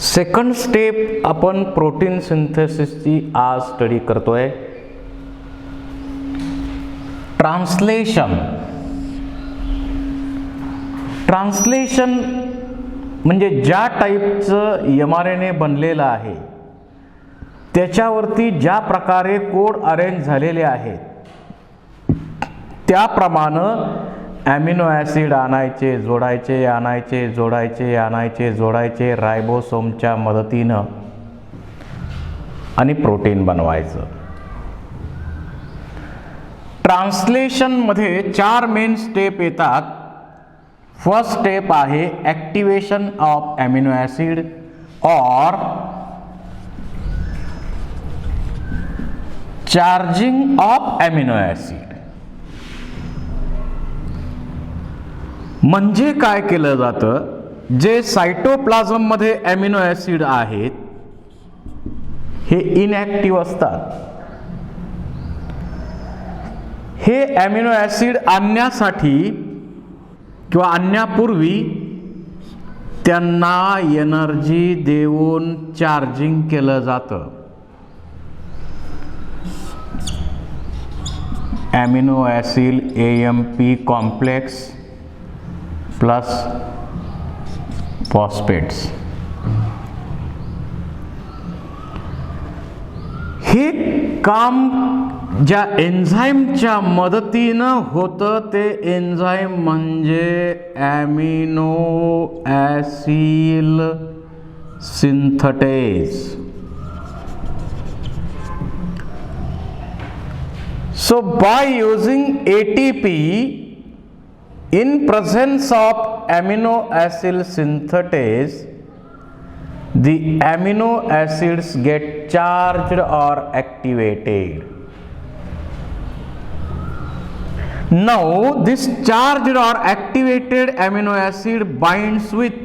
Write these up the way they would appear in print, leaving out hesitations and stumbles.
Second step आपण protein सिंथेसिसची आज study करतोय. ट्रान्सलेशन. ट्रान्सलेशन म्हणजे ज्या टाईपचं mRNA बनलेलं आहे त्याच्यावरती ज्या प्रकारे कोड अरेंज झालेले आहेत त्याप्रमाणे ॲमिनो ॲसिड आणायचे, जोडायचे, आणायचे, जोडायचे, आणायचे, जोडायचे रायबोसोमच्या मदतीनं आणि प्रोटीन बनवायचं. ट्रान्सलेशनमध्ये 4 मेन स्टेप येतात. फर्स्ट स्टेप आहे ॲक्टिवेशन ऑफ ॲमिनो ॲसिड और चार्जिंग ऑफ ॲमिनो ॲसिड. म्हणजे काय केलं जातं, जे सायटोप्लाझम मध्ये ॲमिनो ॲसिड आहेत हे इनॅक्टिव्ह असतात. हे ॲमिनो ॲसिड आणण्यासाठी किंवा आणण्यापूर्वी त्यांना एनर्जी देऊन चार्जिंग केलं जातं. Amino acid AMP complex plus phosphates. हे काम ज्या एन्झाईमच्या मदतीनं होतं ते एन्झाईम म्हणजे amino acid synthetase. So by using ATP in presence of amino acid synthetase, the amino acids get charged or activated. Now this charged or activated amino acid binds with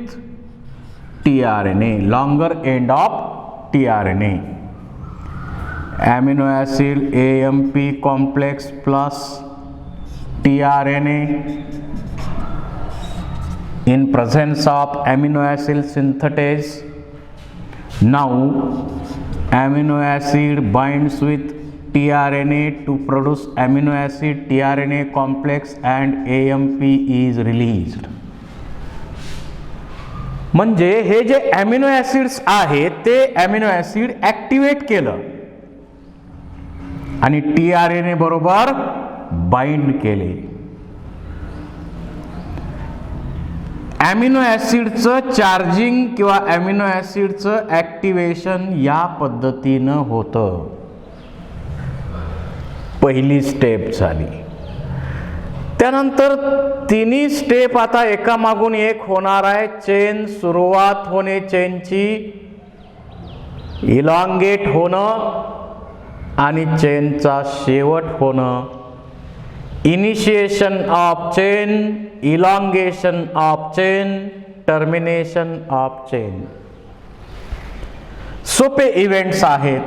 tRNA, longer end of tRNA. Amino acid AMP complex plus tRNA in presence of amino acid synthetase. Now amino acid binds with tRNA to produce amino acid tRNA complex and AMP is released. म्हणजे हे जे amino acids आहेत ते amino acid activate केलं आणि tRNA बरोबर bind केले. Amino ॲसिडचं charging किंवा ॲमिनो ॲसिडचं ॲक्टिवेशन या पद्धतीनं होतं. पहिली स्टेप झाली. त्यानंतर तिन्ही स्टेप आता एकामागून एक होणार आहे. चेन सुरुवात होणे, चेनची इलॉंगेट होणं आणि चेनचा शेवट होणं. Initiation of chain, elongation of chain, termination of chain. सोपे इव्हेंट्स आहेत.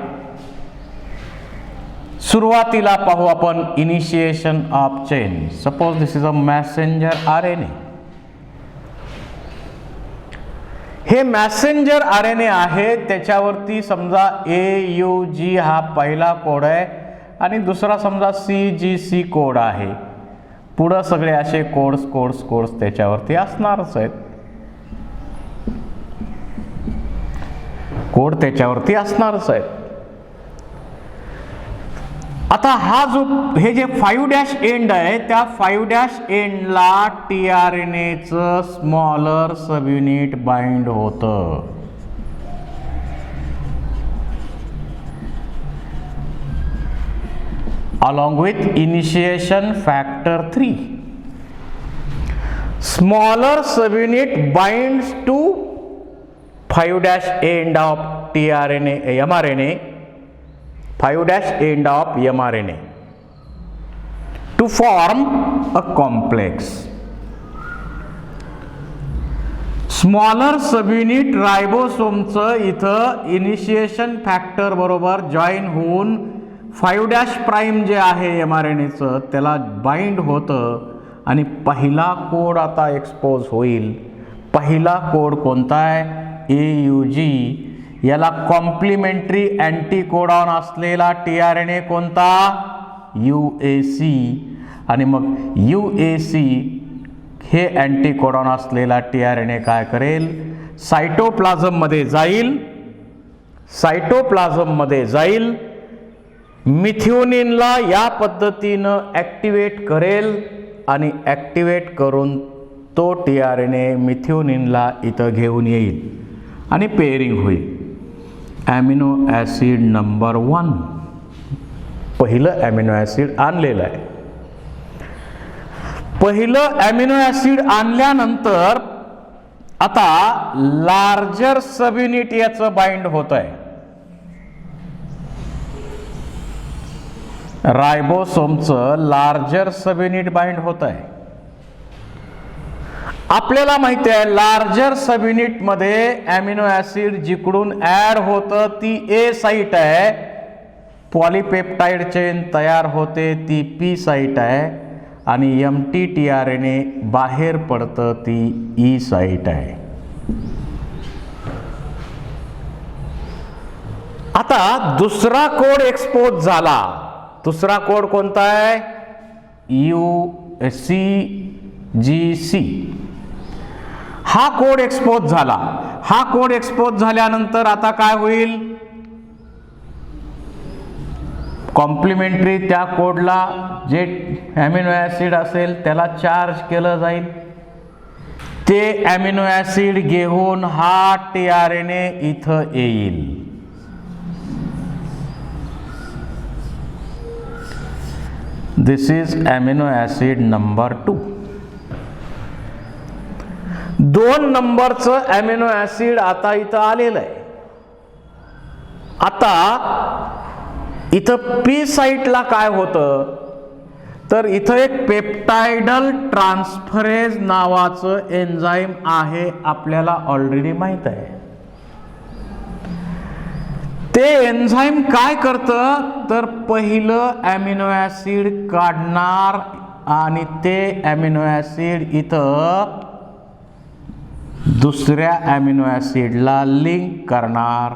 सुरुवातीला पाहू आपण initiation of chain. Suppose this is a Messenger RNA. हे मॅसेंजर RNA आहे. त्याच्यावरती समजा AUG हा पहिला कोड आहे आणि दुसरा समजा CGC कोड आहे. पुढं सगळे असे कोड्स त्याच्यावरती असणारच आहेत. कोड त्याच्यावरती असणारच आहेत. आता हे जे 5' एंड आहे त्या 5' एंडला tRNAचं स्मॉलर सब युनिट बाइंड होतं. along with initiation factor 3. Smaller subunit binds to 5' end of mRNA 5' end of mRNA to form a complex. Smaller subunit रायबोसोमचं इथं इनिशिएशन फॅक्टर बरोबर जॉईन होऊन 5' जे आहे mRNAचं त्याला बाइंड होतं आणि पहिला कोड आता एक्सपोज होईल. पहिला कोड कोणता आहे? AUG, याला कॉम्प्लिमेंटरी अँटीकोडॉन असलेला tRNA कोणता? UAC. आणि मग UAC हे अँटीकोडॉन असलेला tRNA काय करेल? सायटोप्लाझममध्ये जाईल, सायटोप्लाझममध्ये जाईल, मिथ्योनिनला या पद्धतीनं ॲक्टिवेट करेल आणि ॲक्टिवेट करून तो tRNA मिथ्योनिनला इथं घेऊन येईल आणि पेअरिंग होईल. ॲमिनो ॲसिड नंबर 1, पहिलं ॲमिनो ॲसिड आणलेलं आहे. पहिलं ॲमिनो ॲसिड आणल्यानंतर आता लार्जर सबयुनिट याचं बाइंड होत आहे. रायबोसोमचं लार्जर सबयुनिट बाइंड होत आहे. आपल्याला माहिती आहे लार्जर सबयुनिट मध्ये ॲमिनो ॲसिड जिकडून ॲड होतं ती ए साईट आहे, पॉलिपेप्टाइड चेन तयार होते ती पी साईट आहे, आणि एम्प्टी tRNA बाहेर पडतं ती ई साईट आहे. आता दुसरा कोड एक्सपोज झाला. दुसरा कोड कोणता आहे? UCGC. हा कोड एक्सपोज झाला. हा कोड एक्सपोज झाल्यानंतर आता काय होईल? कॉम्प्लिमेंटरी त्या कोडला जे ॲमिनो ॲसिड असेल त्याला चार्ज केलं जाईल. ते ॲमिनो ॲसिड घेऊन हा tRNA इथं येईल. दिस इज ॲमिनो ॲसिड नंबर 2. 2 नंबरचं ॲमिनो ॲसिड आता इथं आलेलं आहे. आता इथं पी साईटला काय होतं तर इथं एक पेप्टाइडल ट्रान्सफरेज नावाचं एन्झाईम आहे, आपल्याला ऑलरेडी माहित आहे. ते एन्झाईम काय करतं तर पहिलं ॲमिनो ॲसिड काढणार आणि ते ॲमिनो ॲसिड इथं दुसऱ्या ॲमिनो ॲसिडला लिंक करणार.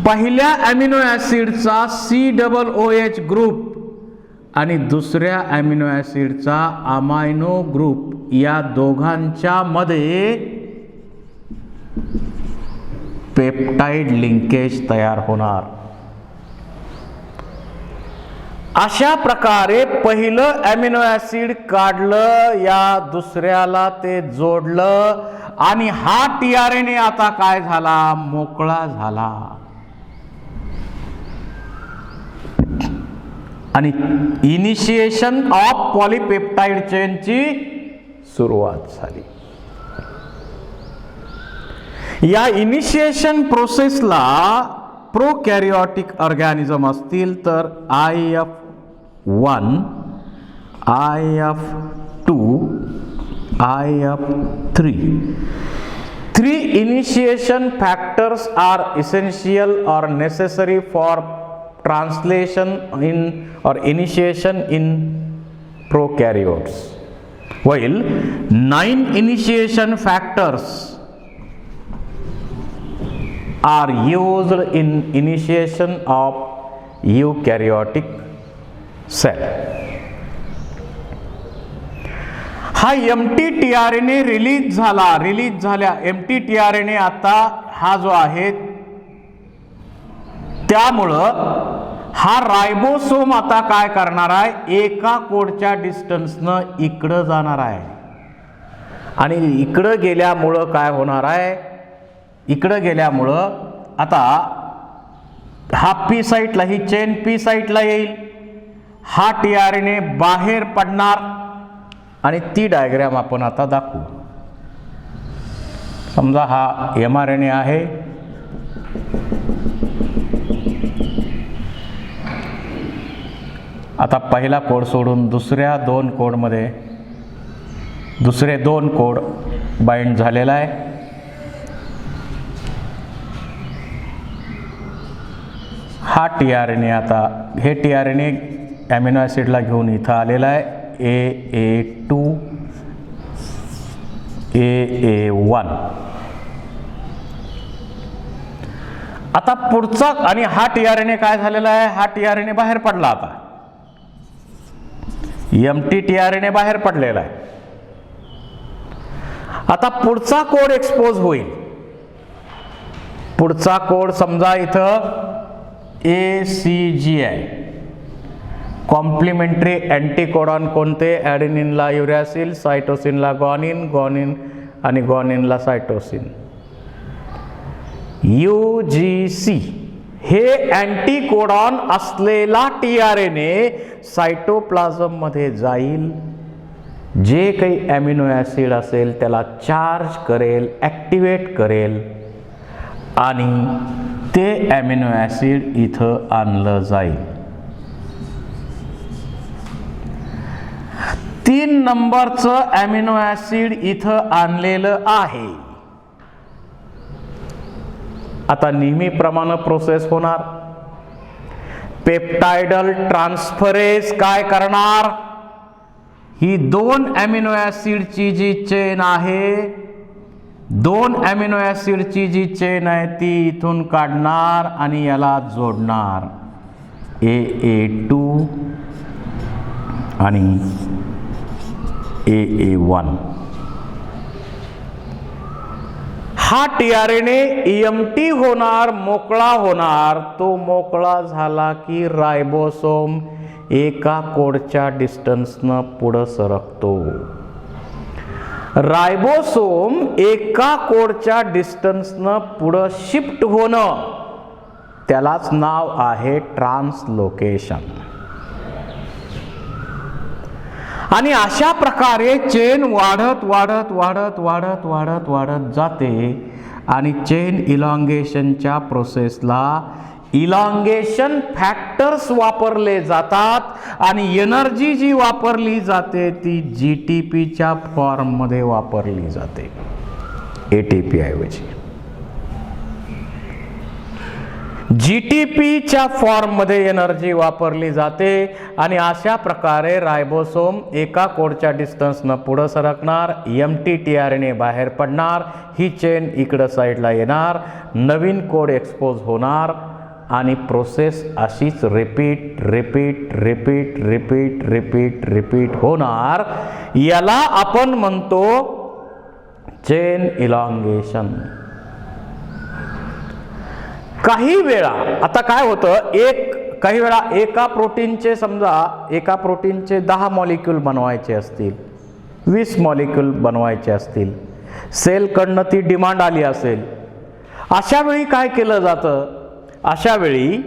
पहिल्या ॲमिनो ॲसिडचा COOH ग्रुप आणि दुसऱ्या ॲमिनो ॲसिडचा अमायनो ग्रुप या दोघांच्या मध्ये पेप्टाइड लिंकेज तयार होणार. अशा प्रकारे पहिलं ॲमिनो ॲसिड काढलं, या दुसऱ्याला ते जोडलं आणि हा tRNA आता काय झाला? मोकळा झाला. आणि इनिशिएशन ऑफ पॉलिपेप्टाइड चेनची सुरुवात झाली. या इनिशिएशन प्रोसेसला प्रोकॅरियोटिक ऑर्गॅनिझम असतील तर IF1, IF2, IF3. 3 initiation factors are essential or necessary for translation in or initiation in prokaryotes, while 9 initiation factors are used in initiation of eukaryotic cell. हा empty tRNA release झाल्या. Empty tRNA आता हा जो आहे त्यामुळं हा रायबोसोम आता काय करणार आहे? एका कोडच्या डिस्टन्सनं इकडं जाणार आहे आणि इकडं गेल्यामुळं काय होणार आहे? इकडं गेल्यामुळं आता हा पी साईटला, ही चेन पी साईटला येईल, हा tRNA बाहेर पडणार आणि ती डायग्राम आपण आता दाखवू. समजा हा mRNA आहे, आता पहिला कोड सोडून दुसऱ्या 2 कोडमध्ये दुसरे 2 कोड बाइंड झालेला आहे. हा tRNA आता हे tRNA ॲमिनो ॲसिडला घेऊन इथं आलेला आहे. AA2, AA1. आता पुढचा, आणि हा tRNA काय झालेला आहे, हा tRNA बाहेर पडला, आता एम्प्टी tRNA बाहेर पडलेला आहे. आता पुढचा कोड एक्सपोज होईल. पुढचा कोड समजा इथं ACG आहे. कॉम्प्लिमेंटरी अँटीकोडॉन कोणते, ॲडेनिनला युरॅसिल, सायटोसिनला गॉनिन, गॉनिन आणि गॉनिनला सायटोसिन. UGC हे अँटीकोडॉन असलेला tRNA सायटोप्लाझम मध्ये जाईल, जे काही अमिनो ॲसिड असेल त्याला चार्ज करेल, ॲक्टिवेट करेल आणि ते अमिनो ॲसिड इथं आणलं जाईल. 3 नंबरचं अमिनो ॲसिड इथं आणलेलं आहे. आता नेहमीप्रमाणे प्रोसेस होणार. पेप्टाइडल ट्रान्सफरेज काय करणार, ही 2 अमिनो ॲसिडची जी चेन आहे, 2 अमिनो ॲसिडची जी चेन आहे ती इथून काढणार आणि याला जोडणार, AA2 आणि AA1. हा tRNA EMT होणार, मोकळा होणार. तो मोकळा झाला की रायबोसोम एका कोडच्या डिस्टन्सनं पुढं सरकतो. रायबोसोम एका कोडच्या डिस्टन्सनं पुढं शिफ्ट होणं, त्यालाच नाव आहे ट्रान्सलोकेशन. आणि अशा प्रकारे चेन वाढत वाढत वाढत वाढत वाढत वाढत जाते आणि चेन इलॉंगेशनच्या प्रोसेसला इलॉंगेशन फॅक्टर्स वापरले जातात आणि एनर्जी जी वापरली जाते ती GTPच्या फॉर्ममध्ये वापरली जाते, ATP ऐवजी. GTPच्या फॉर्ममध्ये एनर्जी वापरली जाते आणि अशा प्रकारे रायबोसोम एका कोडच्या डिस्टन्सनं पुढं सरकणार, एम्प्टी tRNA बाहेर पडणार, ही चेन इकडं साईडला येणार, नवीन कोड एक्सपोज होणार आणि प्रोसेस अशीच repeat repeat repeat repeat repeat repeat होणार. याला आपण म्हणतो चेन इलॉंगेशन. काही वेळा आता काय होतं, काही वेळा एका प्रोटीनचे, समजा एका प्रोटीनचे 10 मॉलिक्यूल बनवायचे असतील, 20 मॉलिक्यूल बनवायचे असतील, सेलकडनं ती डिमांड आली असेल, अशा वेळी काय केलं जातं, अशा वेळी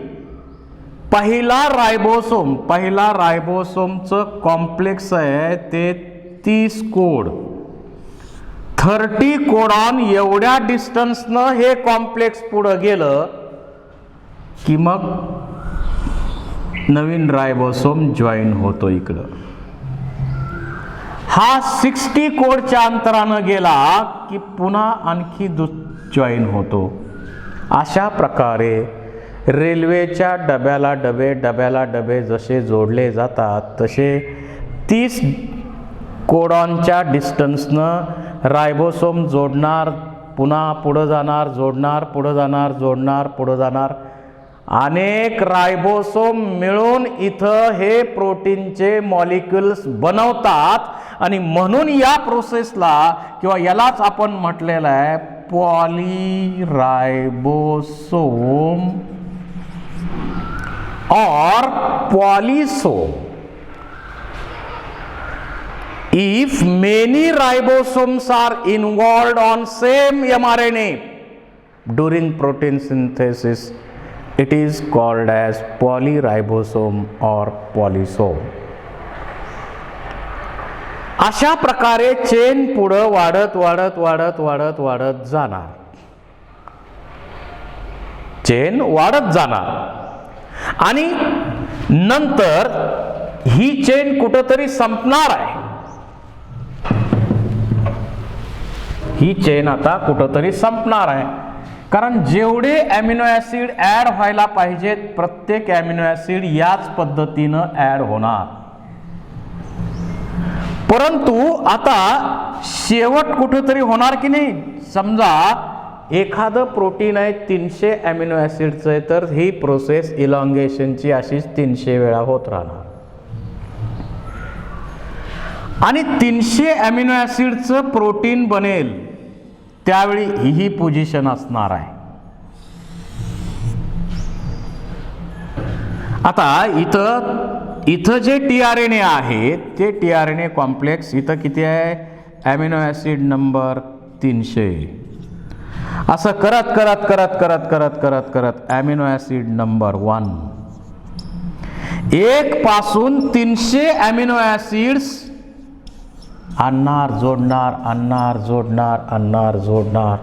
पहिला रायबोसोमचं कॉम्प्लेक्स आहे ते 30 कोड, 30 कोडॉन एवढ्या डिस्टन्सनं हे कॉम्प्लेक्स पुढं गेलं की मग नवीन रायबोसोम जॉईन होतो इकडं. हा 60 कोडच्या अंतरानं गेला की पुन्हा आणखी जॉईन होतो. अशा प्रकारे रेल्वेच्या डब्याला डबे जसे जोडले जातात तसे 30 कोडॉनच्या डिस्टन्सनं रायबोसोम जोडणार, पुन्हा पुढं जाणार, जोडणार, पुढं जाणार, जोडणार, पुढं जाणार. अनेक रायबोसोम मिळून इथं हे प्रोटीनचे मॉलिक्युल्स बनवतात आणि म्हणून या प्रोसेसला किंवा यालाच आपण म्हटलेलं आहे पॉलीरायबोसोम और polysome. If many ribosomes are involved on same mRNA during protein synthesis, it is called as polyribosome or polysome. अशा प्रकारे चेन पुढं वाढत वाढत वाढत वाढत वाढत जाणार, चेन वाढत जाणार आणि नंतर ही चेन कुठंतरी संपणार आहे. ही चेन आता कुठंतरी संपणार आहे, कारण जेवढे अमिनो ॲसिड ॲड व्हायला पाहिजेत प्रत्येक अमिनो ॲसिड याच पद्धतीनं ॲड होणार. परंतु आता शेवट कुठेतरी होणार की नाही. समजा एखादं प्रोटीन आहे 300 अमिनो ॲसिडचं आहे, तर ही प्रोसेस इलॉंगेशनची अशीच 300 वेळा होत राहणार आणि 300 अमिनो ॲसिडचं प्रोटीन बनेल त्यावेळी ही पोझिशन असणार आहे. आता इथं जे टीआरएनए आहे ते टीआरएनए कॉम्प्लेक्स इथं किती आहे, अमिनो ॲसिड नंबर 300. असं करत करत करत करत करत करत करत अमिनो ॲसिड नंबर 1, 1 पासून 300 अमिनो ॲसिड्स आणणार, जोडणार, आणणार, जोडणार, आणणार, जोडणार.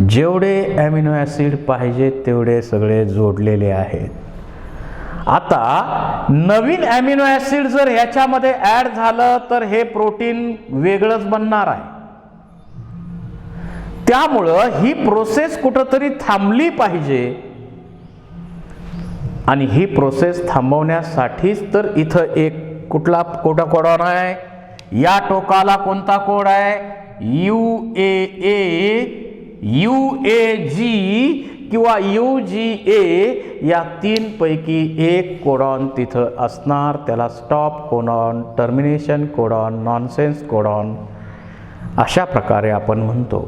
जेवढे अमिनो ॲसिड पाहिजे तेवढे सगळे जोडलेले आहेत. आता नवीन अमिनो ॲसिड जर ह्याच्यामध्ये ॲड झालं तर हे प्रोटीन वेगळंच बनणार आहे. त्यामुळं ही प्रोसेस कुठंतरी थांबली पाहिजे आणि ही प्रोसेस थांबवण्यासाठीच तर इथं एक कुठला कोडॉन आहे, या टोकाला कोणता कोड आहे, UAA, UAG किंवा UGA, या 3 पैकी एक कोडॉन तिथं असणार. त्याला stop codon, termination codon, nonsense codon अशा प्रकारे आपण म्हणतो.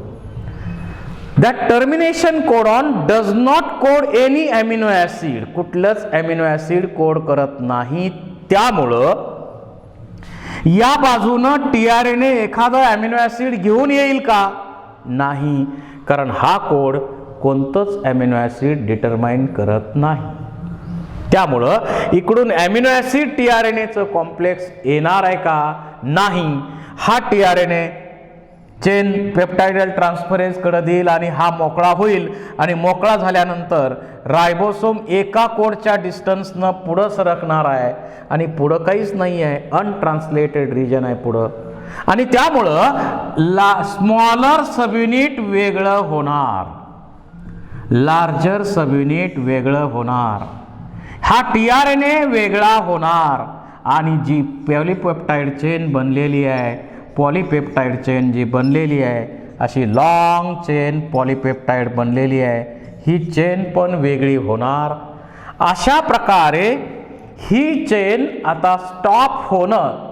That termination codon does not code any amino acid. कुठलंच अमिनो ॲसिड कोड करत नाही. त्यामुळं या बाजूनं टीआरएनए एखादं अमिनो ॲसिड घेऊन येईल का, नाही, कारण हा कोड कोणतंच अमिनो ॲसिड डिटरमाइन करत नाही. त्यामुळं इकडून अमिनो ॲसिड टीआरएनएचं कॉम्प्लेक्स येणार आहे का, नाही. हा टीआरएनए चेन पेप्टाइडल ट्रान्सफरेन्स कडे देईल आणि हा मोकळा होईल आणि मोकळा झाल्यानंतर रायबोसोम एका कोडच्या डिस्टन्सनं पुढं सरकणार आहे आणि पुढं काहीच नाही आहे, अनट्रान्सलेटेड रिजन आहे पुढं. आणि त्यामुळं स्मॉलर सबयुनिट वेगळं होणार, लार्जर सबयुनिट वेगळं होणार, हा टीआरएनए वेगळा होणार आणि जी पॉलीपेप्टाइड चेन बनलेली आहे, पॉलीपेप्टाइड चेन जी बनलेली आहे, अशी लॉंग चेन पॉलीपेप्टाइड बनलेली आहे, ही चेन पण वेगळी होणार. अशा प्रकारे ही चेन आता स्टॉप होणं,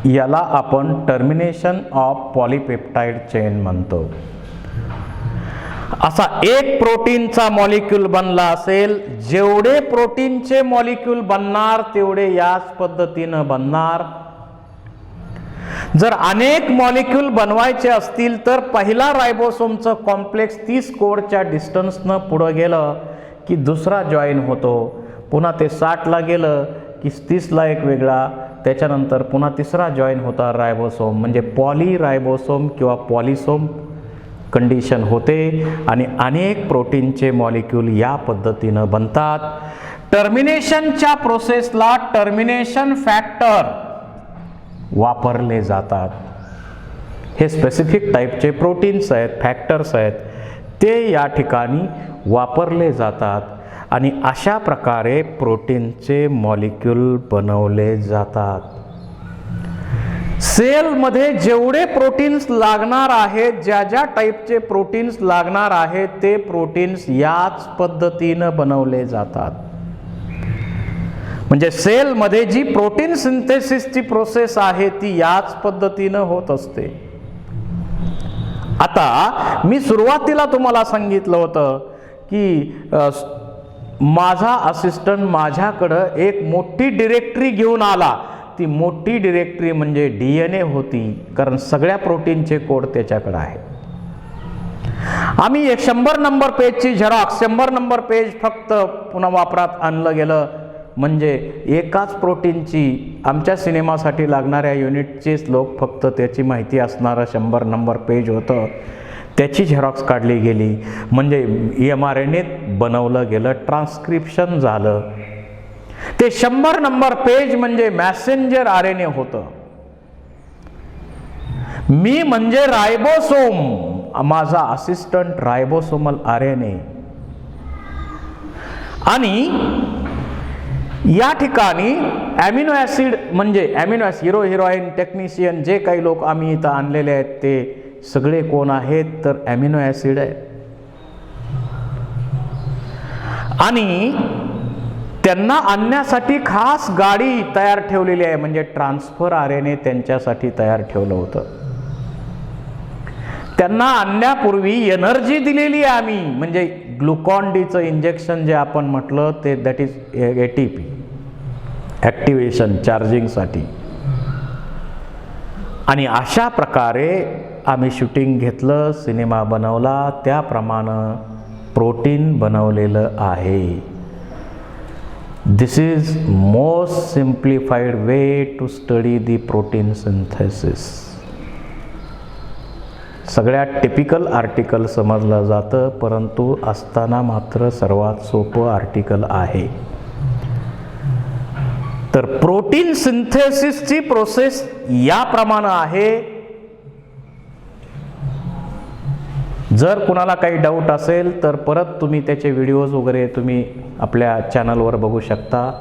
याला आपण टर्मिनेशन ऑफ पॉलीपेप्टाइड चेन म्हणतो. असा एक प्रोटीनचा मॉलिक्यूल बनला असेल, जेवढे प्रोटीनचे मॉलिक्यूल बनणार तेवढे याच पद्धतीनं बनणार. जर अनेक मॉलिक्यूल बनवायचे असतील तर पहिला रायबोसोमचं कॉम्प्लेक्स 30 कोडच्या डिस्टन्सनं पुढं गेलं की दुसरा जॉईन होतो. पुन्हा ते 60ला गेलं की 30ला एक वेगळा, त्याच्यानंतर पुन्हा तिसरा जॉईन होता रायबोसोम, म्हणजे पॉली रायबोसोम किंवा पॉलिसोम कंडिशन होते आणि अनेक प्रोटीनचे मॉलिक्यूल या पद्धतीनं बनतात. टर्मिनेशनच्या प्रोसेसला टर्मिनेशन फॅक्टर वापरले जातात. हे स्पेसिफिक टाईपचे प्रोटीन्स आहेत, फॅक्टर्स आहेत, ते या ठिकाणी वापरले जातात आणि अशा प्रकारे प्रोटीनचे मॉलिक्यूल बनवले जातात. सेलमध्ये जेवढे प्रोटीन्स लागणार आहेत, ज्या ज्या टाईपचे प्रोटीन्स लागणार आहेत, ते प्रोटीन्स याच पद्धतीनं बनवले जातात. म्हणजे सेलमध्ये जी प्रोटीन सिंथेसिसची प्रोसेस आहे ती याच पद्धतीनं होत असते. आता मी सुरुवातीला तुम्हाला सांगितलं होतं की माझा असिस्टंट माझ्याकडं एक मोठी डिरेक्टरी घेऊन आला. ती मोठी डिरेक्टरी म्हणजे DNA होती, कारण सगळ्या प्रोटीनचे कोड त्याच्याकडे आहे. आम्ही 100 नंबर पेजची झेरॉक्स, 100 नंबर पेज फक्त पुन्हा वापरात आणलं गेलं, म्हणजे एकाच प्रोटीनची आमच्या सिनेमासाठी लागणाऱ्या युनिटचेच लोक फक्त त्याची माहिती असणारं 100 नंबर पेज होतं, त्याची झेरॉक्स काढली गेली. म्हणजे mRNAत बनवलं गेलं, ट्रान्स्क्रिप्शन झालं. ते 100 नंबर पेज म्हणजे मॅसेंजर RNA होतं. मी म्हणजे रायबोसोम, माझा असिस्टंट रायबोसोमल RNA. आणि या ठिकाणी ॲमिनो ॲसिड म्हणजे amino acid hero heroine technician जे काही लोक आम्ही इथं आणलेले आहेत ते सगळे कोण आहेत तर ॲमिनो ॲसिड आहे. आणि त्यांना आणण्यासाठी खास गाडी तयार ठेवलेली आहे, म्हणजे ट्रान्सफर RNA त्यांच्यासाठी तयार ठेवलं होतं. त्यांना आणण्यापूर्वी एनर्जी दिलेली आहे आम्ही, म्हणजे ग्लुकॉन डीचं इंजेक्शन जे आपण म्हटलं ते दॅट इज ATP ॲक्टिवेशन चार्जिंगसाठी. आणि अशा प्रकारे आम्ही शूटिंग घेतलं, सिनेमा बनवला, त्याप्रमाणे प्रोटीन बनवलेलं आहे. This is most simplified way to study the protein synthesis. सगळ्यात टिपिकल आर्टिकल समजलं जातं, परंतु असताना मात्र सर्वात सोपं आर्टिकल आहे. तर प्रोटीन सिंथेसिसची प्रोसेस याप्रमाणे आहे. जर कुणाला काही डाऊट असेल तर परत तुम्ही त्याचे व्हिडिओज वगैरे तुम्ही आपल्या चॅनलवर बघू शकता.